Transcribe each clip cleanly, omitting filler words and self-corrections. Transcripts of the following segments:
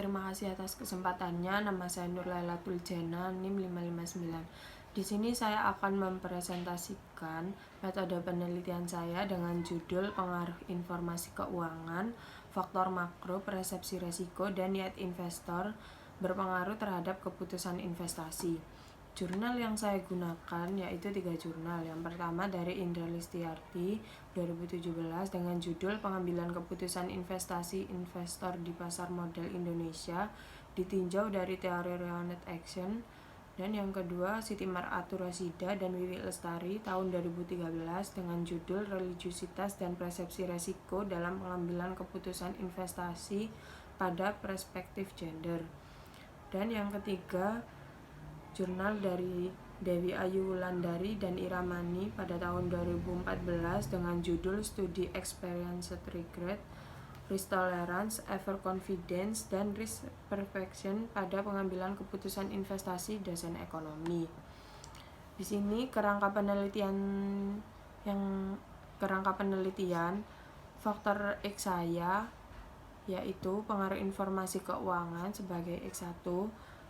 Terima kasih atas kesempatannya. Nama saya Nur Lailatul Jana, NIM 559. Di sini saya akan mempresentasikan metode penelitian saya dengan judul Pengaruh Informasi Keuangan, Faktor Makro, Persepsi Resiko, dan Niat Investor berpengaruh terhadap keputusan investasi. Jurnal yang saya gunakan yaitu 3 jurnal. Yang pertama dari Indra Listiarti 2017 dengan judul Pengambilan Keputusan Investasi Investor di Pasar Modal Indonesia ditinjau dari teori Reonet Action. Dan yang kedua Siti Mar'atu Rasida dan Wiwi Lestari tahun 2013 dengan judul Religiusitas dan Persepsi Resiko dalam Pengambilan Keputusan Investasi pada Perspektif Gender. Dan yang ketiga jurnal dari Dewi Ayu Wulandari dan Iramani pada tahun 2014 dengan judul Studi Experienced Regret, Risk Tolerance, Overconfidence, dan Risk Perfection pada pengambilan keputusan investasi dosen ekonomi. Di sini kerangka penelitian faktor X saya yaitu pengaruh informasi keuangan sebagai X1,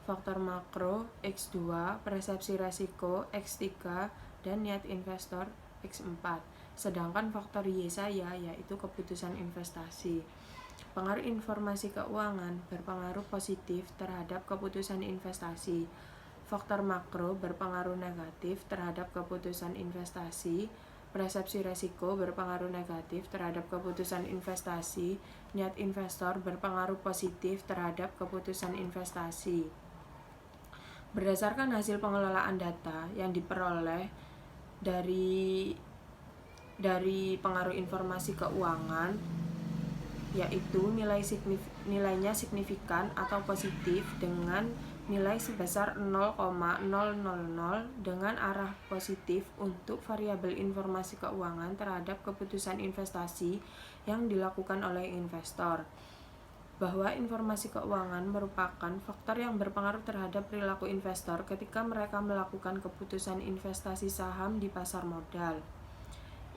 faktor makro X2, persepsi resiko X3, dan niat investor X4. Sedangkan faktor Y saya yaitu keputusan investasi. Pengaruh informasi keuangan berpengaruh positif terhadap keputusan investasi. Faktor makro berpengaruh negatif terhadap keputusan investasi. Persepsi resiko berpengaruh negatif terhadap keputusan investasi. Niat investor berpengaruh positif terhadap keputusan investasi. Berdasarkan hasil pengelolaan data yang diperoleh dari pengaruh informasi keuangan, yaitu nilainya signifikan atau positif dengan nilai sebesar 0,000 dengan arah positif untuk variabel informasi keuangan terhadap keputusan investasi yang dilakukan oleh investor. Bahwa informasi keuangan merupakan faktor yang berpengaruh terhadap perilaku investor ketika mereka melakukan keputusan investasi saham di pasar modal.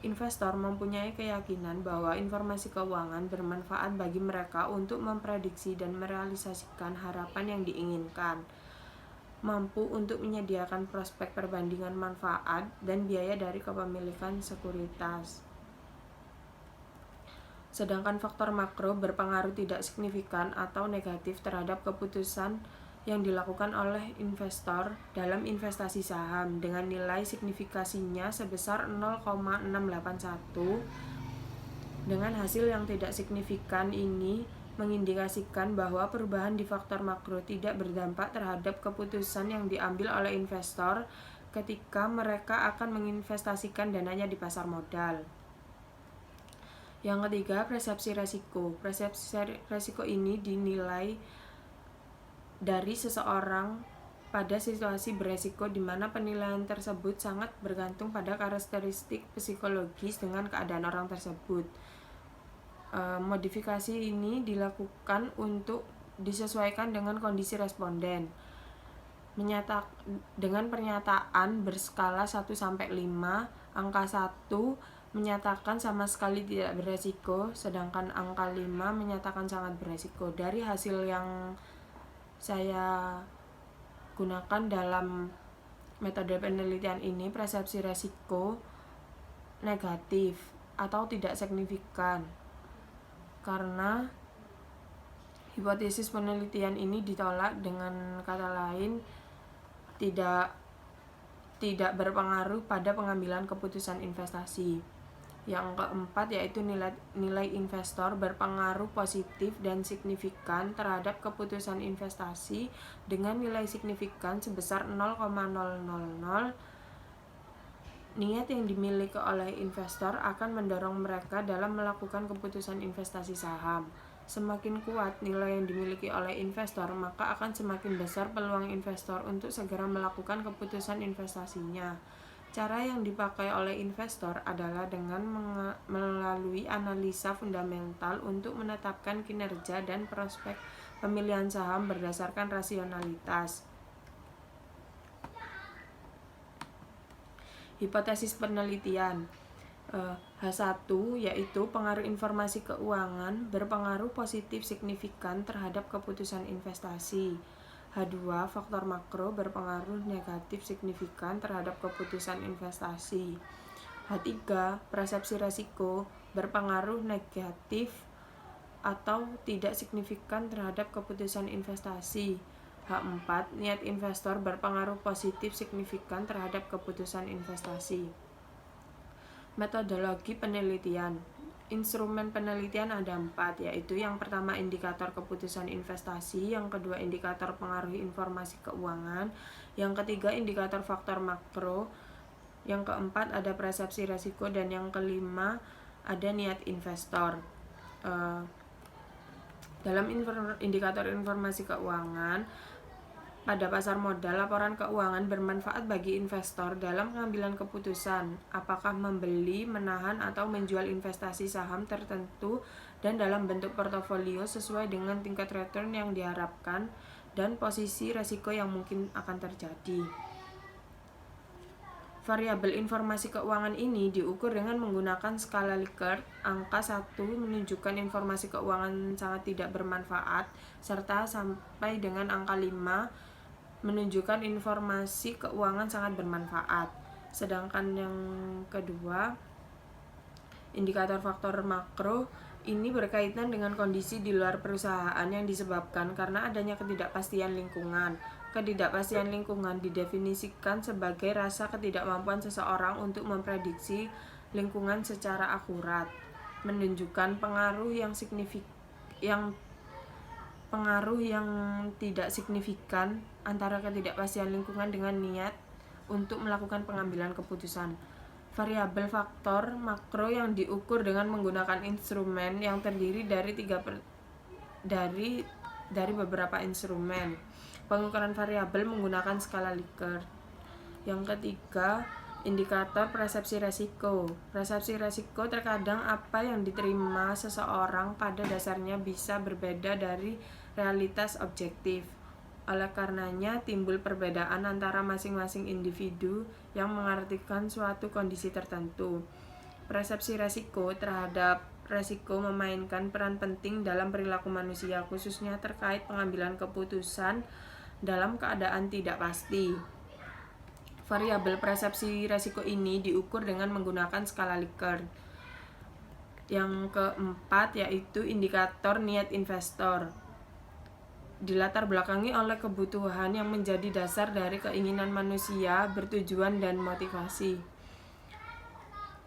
Investor mempunyai keyakinan bahwa informasi keuangan bermanfaat bagi mereka untuk memprediksi dan merealisasikan harapan yang diinginkan, mampu untuk menyediakan prospek perbandingan manfaat dan biaya dari kepemilikan sekuritas. Sedangkan faktor makro berpengaruh tidak signifikan atau negatif terhadap keputusan yang dilakukan oleh investor dalam investasi saham dengan nilai signifikasinya sebesar 0,681. Dengan hasil yang tidak signifikan ini mengindikasikan bahwa perubahan di faktor makro tidak berdampak terhadap keputusan yang diambil oleh investor ketika mereka akan menginvestasikan dananya di pasar modal. Yang ketiga, persepsi resiko. Persepsi resiko ini dinilai dari seseorang pada situasi beresiko di mana penilaian tersebut sangat bergantung pada karakteristik psikologis dengan keadaan orang tersebut. Modifikasi ini dilakukan untuk disesuaikan dengan kondisi responden. Dengan pernyataan berskala 1-5, angka 1 menyatakan sama sekali tidak beresiko, sedangkan angka 5 menyatakan sangat beresiko. Dari hasil yang saya gunakan dalam metode penelitian ini, persepsi resiko negatif atau tidak signifikan karena hipotesis penelitian ini ditolak, dengan kata lain tidak berpengaruh pada pengambilan keputusan investasi. Yang keempat yaitu nilai investor berpengaruh positif dan signifikan terhadap keputusan investasi dengan nilai signifikan sebesar 0,000. Niat yang dimiliki oleh investor akan mendorong mereka dalam melakukan keputusan investasi saham. Semakin kuat nilai yang dimiliki oleh investor, maka akan semakin besar peluang investor untuk segera melakukan keputusan investasinya. Cara yang dipakai oleh investor adalah dengan melalui analisa fundamental untuk menetapkan kinerja dan prospek pemilihan saham berdasarkan rasionalitas. Hipotesis penelitian. H1 yaitu pengaruh informasi keuangan berpengaruh positif signifikan terhadap keputusan investasi. H2 faktor makro berpengaruh negatif signifikan terhadap keputusan investasi. H3 persepsi resiko berpengaruh negatif atau tidak signifikan terhadap keputusan investasi. H4 niat investor berpengaruh positif signifikan terhadap keputusan investasi. Metodologi penelitian. Instrumen penelitian ada 4, yaitu yang pertama indikator keputusan investasi, yang kedua indikator pengaruh informasi keuangan, yang ketiga indikator faktor makro, yang keempat ada persepsi resiko, dan yang kelima ada niat investor. Dalam indikator informasi keuangan, pada pasar modal, laporan keuangan bermanfaat bagi investor dalam pengambilan keputusan apakah membeli, menahan, atau menjual investasi saham tertentu dan dalam bentuk portofolio sesuai dengan tingkat return yang diharapkan dan posisi resiko yang mungkin akan terjadi. Variabel informasi keuangan ini diukur dengan menggunakan skala Likert. Angka 1 menunjukkan informasi keuangan sangat tidak bermanfaat, serta sampai dengan angka 5 menunjukkan informasi keuangan sangat bermanfaat. Sedangkan yang kedua, indikator faktor makro ini berkaitan dengan kondisi di luar perusahaan yang disebabkan karena adanya ketidakpastian lingkungan. Ketidakpastian lingkungan didefinisikan sebagai rasa ketidakmampuan seseorang untuk memprediksi lingkungan secara akurat, menunjukkan pengaruh yang tidak signifikan antara ketidakpastian lingkungan dengan niat untuk melakukan pengambilan keputusan. Variabel faktor makro yang diukur dengan menggunakan instrumen yang terdiri dari beberapa instrumen. Pengukuran variabel menggunakan skala Likert. Yang ketiga, indikator persepsi resiko. Persepsi resiko terkadang apa yang diterima seseorang pada dasarnya bisa berbeda dari realitas objektif. Oleh karenanya timbul perbedaan antara masing-masing individu yang mengartikan suatu kondisi tertentu. Persepsi resiko terhadap resiko memainkan peran penting dalam perilaku manusia, khususnya terkait pengambilan keputusan dalam keadaan tidak pasti. Variabel persepsi resiko ini diukur dengan menggunakan skala Likert. Yang keempat yaitu indikator niat investor. Dilatar belakangi oleh kebutuhan yang menjadi dasar dari keinginan manusia, bertujuan, dan motivasi.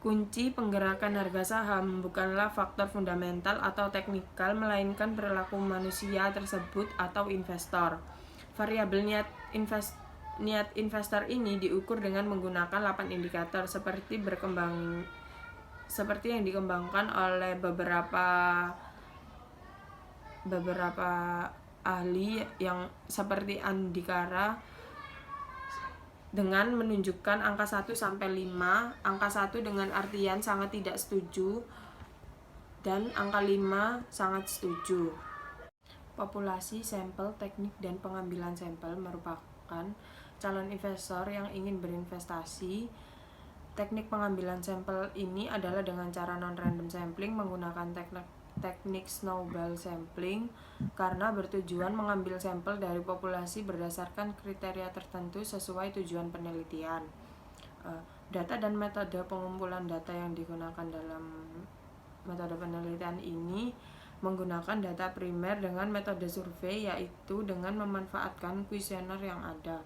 Kunci penggerakan harga saham bukanlah faktor fundamental atau teknikal, melainkan perilaku manusia tersebut atau investor. Variabel niat investor ini diukur dengan menggunakan 8 indikator seperti yang dikembangkan oleh beberapa ahli yang seperti Andikara dengan menunjukkan angka 1 sampai 5, angka 1 dengan artian sangat tidak setuju dan angka 5 sangat setuju. Populasi, sampel, teknik, dan pengambilan sampel merupakan calon investor yang ingin berinvestasi. Teknik pengambilan sampel ini adalah dengan cara non-random sampling menggunakan teknik snowball sampling karena bertujuan mengambil sampel dari populasi berdasarkan kriteria tertentu sesuai tujuan penelitian. Data dan metode pengumpulan data yang digunakan dalam metode penelitian ini menggunakan data primer dengan metode survei, yaitu dengan memanfaatkan kuesioner yang ada.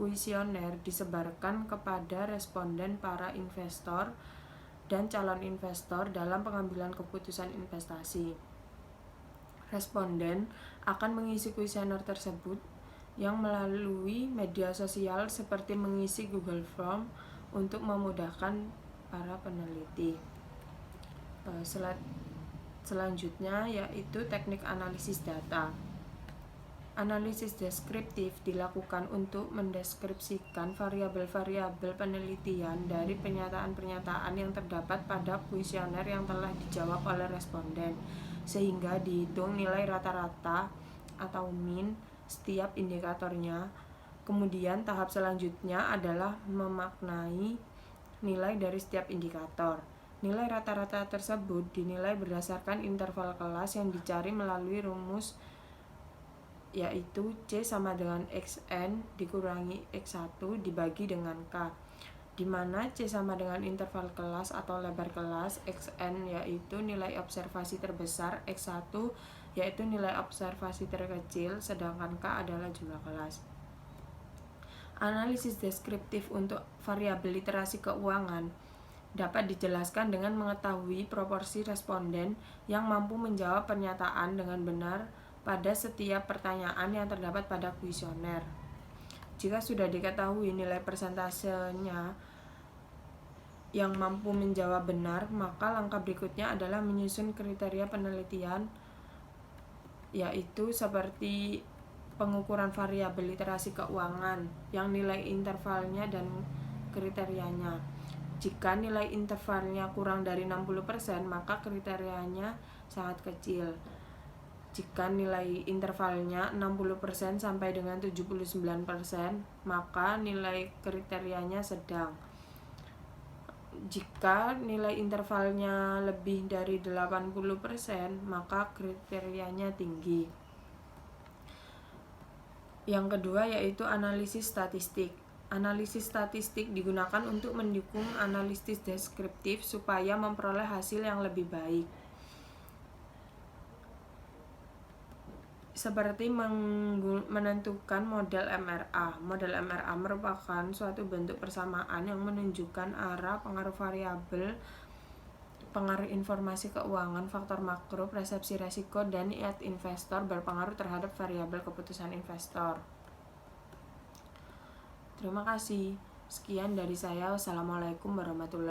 Kuesioner disebarkan kepada responden para investor dan calon investor dalam pengambilan keputusan investasi. Responden akan mengisi kuesioner tersebut yang melalui media sosial seperti mengisi Google Form untuk memudahkan para peneliti. Selanjutnya yaitu teknik analisis data. Analisis deskriptif dilakukan untuk mendeskripsikan variabel-variabel penelitian dari pernyataan-pernyataan yang terdapat pada kuesioner yang telah dijawab oleh responden, sehingga dihitung nilai rata-rata atau mean setiap indikatornya. Kemudian tahap selanjutnya adalah memaknai nilai dari setiap indikator. Nilai rata-rata tersebut dinilai berdasarkan interval kelas yang dicari melalui rumus, yaitu C sama dengan XN dikurangi X1 dibagi dengan K, di mana C sama dengan interval kelas atau lebar kelas, XN yaitu nilai observasi terbesar, X1 yaitu nilai observasi terkecil, sedangkan K adalah jumlah kelas. Analisis deskriptif untuk variabel literasi keuangan dapat dijelaskan dengan mengetahui proporsi responden yang mampu menjawab pernyataan dengan benar pada setiap pertanyaan yang terdapat pada kuesioner. Jika sudah diketahui nilai persentasenya yang mampu menjawab benar, maka langkah berikutnya adalah menyusun kriteria penelitian, yaitu seperti pengukuran variabel literasi keuangan yang nilai intervalnya dan kriterianya. Jika nilai intervalnya kurang dari 60%, maka kriterianya sangat kecil. Jika nilai intervalnya 60% sampai dengan 79%, maka nilai kriterianya sedang. Jika nilai intervalnya lebih dari 80%, maka kriterianya tinggi. Yang kedua yaitu analisis statistik. Analisis statistik digunakan untuk mendukung analisis deskriptif supaya memperoleh hasil yang lebih baik. Seperti menentukan model MRA. Model MRA merupakan suatu bentuk persamaan yang menunjukkan arah pengaruh variabel, pengaruh informasi keuangan, faktor makro, persepsi risiko, dan niat investor berpengaruh terhadap variabel keputusan investor. Terima kasih. Sekian dari saya. Wassalamualaikum warahmatullahi wabarakatuh.